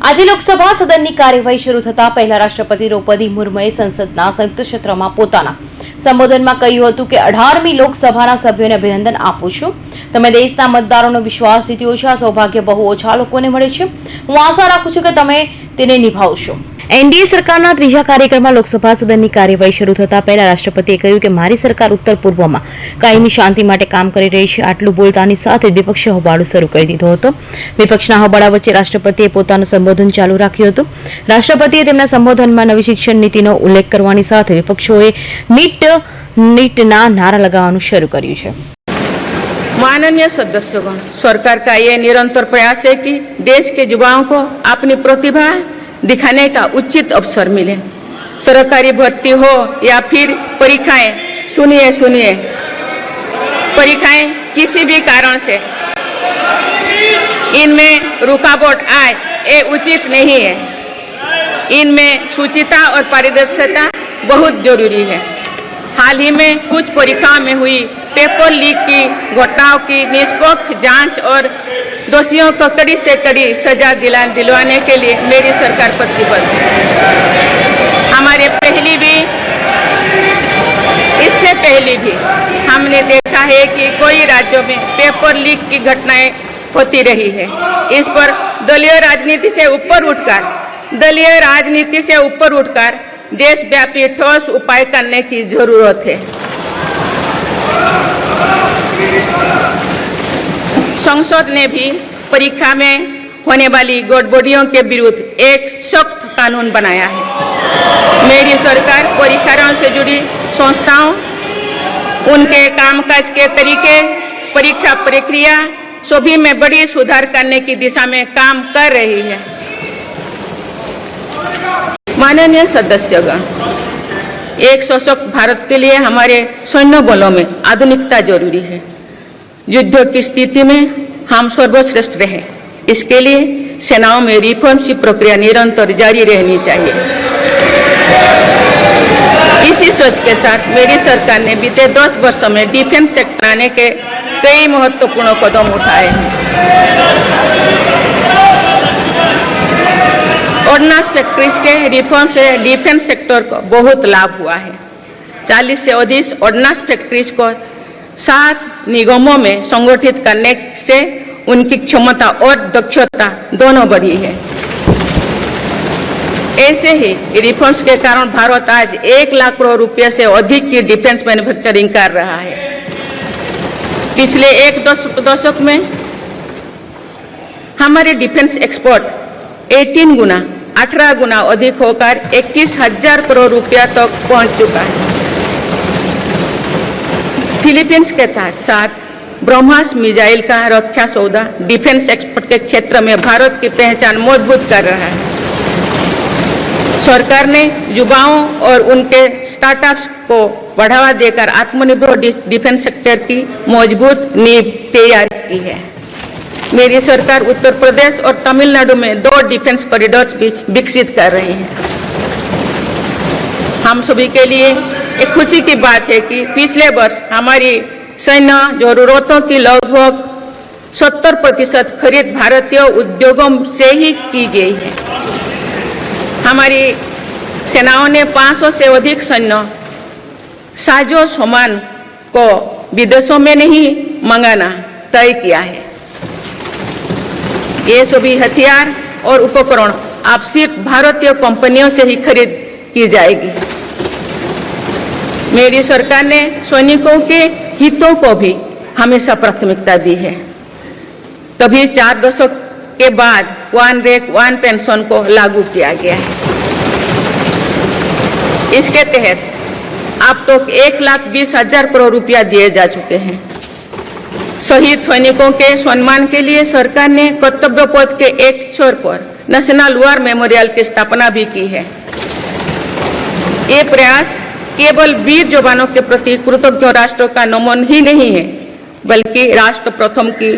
આજે લોકસભા સદનની કાર્યવાહી શરૂ થતા પહેલા રાષ્ટ્રપતિ દ્રૌપદી મુર્મુએ સંસદના સંયુક્ત સત્રમાં પોતાના સંબોધનમાં કહ્યું હતું કે 18મી લોકસભાના સભ્યોને અભિનંદન આપું છું. તમે દેશના મતદારોનો વિશ્વાસ જીત્યો છે. આ સૌભાગ્ય બહુ ઓછા લોકોને મળે છે. હું આશા રાખું છું કે તમે તેને નિભાવશો. એનડીએ સરકારના ત્રીજા કાર્યક્રમમાં લોકસભા સદનની કાર્યવાહી શરૂ થતા પહેલા રાષ્ટ્રપતિએ કહ્યું કે મારી સરકાર ઉત્તર પૂર્વમાં કાયમી શાંતિ માટે કામ કરી રહી છે. આટલું બોલતાની સાથે વિપક્ષે હોબાળો શરૂ કરી દીધો હતો. વિપક્ષના હોબાળા વચ્ચે રાષ્ટ્રપતિએ પોતાનું સંબોધન ચાલુ રાખ્યું હતું. રાષ્ટ્રપતિએ તેમના સંબોધનમાં નવી શિક્ષણ નીતિનો ઉલ્લેખ કરવાની સાથે વિપક્ષોએ નીટના નારા लगाવાનું शुरू કર્યું છે. माननीय सदस्यगण, सरकार का ये निरंतर प्रयास है कि देश के युवाओं को अपनी प्रतिभा दिखाने का उचित अवसर मिले. सरकारी भर्ती हो या फिर परीक्षाएं, सुनिए परीक्षाएं किसी भी कारण से इनमें रुकावट आए ये उचित नहीं है. इनमें शुचिता और पारदर्शिता बहुत जरूरी है. हाल ही में कुछ परीक्षाओं में हुई पेपर लीक की घटनाओं की निष्पक्ष जांच और दोषियों को कड़ी से कड़ी सजा दिलवाने के लिए मेरी सरकार प्रतिबद्ध है. इससे पहले भी हमने देखा है कि कोई राज्यों में पेपर लीक की घटनाएं होती रही है. इस पर दलीय राजनीति से ऊपर उठकर देशव्यापी ठोस उपाय करने की जरूरत है. संसद ने भी परीक्षा में होने वाली गड़बड़ियों के विरुद्ध एक सख्त कानून बनाया है. मेरी सरकार परीक्षाओं से जुड़ी संस्थाओं, उनके कामकाज के तरीके, परीक्षा प्रक्रिया सभी में बड़ी सुधार करने की दिशा में काम कर रही है. माननीय सदस्यगण, एक सशक्त भारत के लिए हमारे सैन्य बलों में आधुनिकता जरूरी है. युद्ध की स्थिति में हम सर्वश्रेष्ठ रहे, इसके लिए सेनाओं में रिफॉर्म की प्रक्रिया निरंतर जारी रहनी चाहिए. इसी सोच के साथ मेरी सरकार ने बीते 10 वर्षों में डिफेंस सेक्टर आने के कई महत्वपूर्ण कदम उठाए हैं. ऑर्डिनेंस फैक्ट्रीज के रिफॉर्म से डिफेंस सेक्टर को बहुत लाभ हुआ है. 40 से अधिक ऑर्डिनेंस फैक्ट्रीज को 7 निगमों में संगठित करने से उनकी क्षमता और दक्षता दोनों बढ़ी है. ऐसे ही रिफॉर्म्स के कारण भारत आज 1 लाख करोड़ रुपये से अधिक की डिफेंस मैन्युफैक्चरिंग कर रहा है. पिछले एक दशक में हमारे डिफेंस एक्सपोर्ट 18 गुना अधिक होकर 21,000 करोड़ रुपया तक पहुंच चुका है. फिलीपींस के साथ ब्रह्मोस मिसाइल का रक्षा सौदा डिफेंस एक्सपोर्ट के क्षेत्र में भारत की पहचान मजबूत कर रहा है. सरकार ने युवाओं और उनके स्टार्टअप्स को बढ़ावा देकर आत्मनिर्भर डिफेंस सेक्टर की मजबूत नींव तैयार की है. मेरी सरकार उत्तर प्रदेश और तमिलनाडु में 2 डिफेंस कॉरिडोर्स भी विकसित कर रही है. हम सभी के लिए एक खुशी की बात है कि पिछले वर्ष हमारी सैन्य जरूरतों की लगभग 70% खरीद भारतीय उद्योगों से ही की गई है. हमारी सेनाओं ने 500 से अधिक सैन्य साजो सामान को विदेशों में नहीं मंगाना तय किया है. ये सभी हथियार और उपकरण अब सिर्फ भारतीय कंपनियों से ही खरीद की जाएगी. मेरी सरकार ने सैनिकों के हितों को भी हमेशा प्राथमिकता दी है. तभी 4 दशक के बाद 1 रैंक 1 पेंशन को लागू किया गया है. इसके तहत अब तक 1,20,000 करोड़ रुपया दिए जा चुके हैं. शहीद सैनिकों के सम्मान के लिए सरकार ने कर्तव्य पथ के एक छोर पर नेशनल वॉर मेमोरियल की स्थापना भी की है. ये प्रयास केवल वीर जवानों के प्रति कृतज्ञ राष्ट्र का नमन ही नहीं है, बल्कि राष्ट्र प्रथम की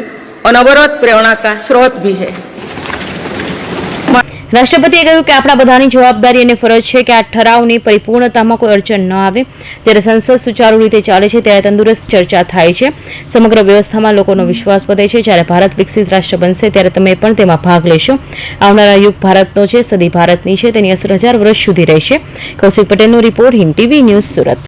अनवरत प्रेरणा का स्रोत भी है. રાષ્ટ્રપતિએ કહ્યું કે આપણા બધાની જવાબદારી અને ફરજ છે કે આ ઠરાવની પરિપૂર્ણતામાં કોઈ અડચણ ન આવે. જ્યારે સંસદ સુચારુ રીતે ચાલે છે ત્યારે તંદુરસ્ત ચર્ચા થાય છે, સમગ્ર વ્યવસ્થામાં લોકોનો વિશ્વાસ વધે છે. જ્યારે ભારત વિકસિત રાષ્ટ્ર બનશે ત્યારે તમે પણ તેમાં ભાગ લેશો. આવનારા યુગ ભારતનો છે, સદી ભારતની છે, તેની અસર 1000 વર્ષ સુધી રહેશે. કૌશિક પટેલનો report, Hind TV news, Surat.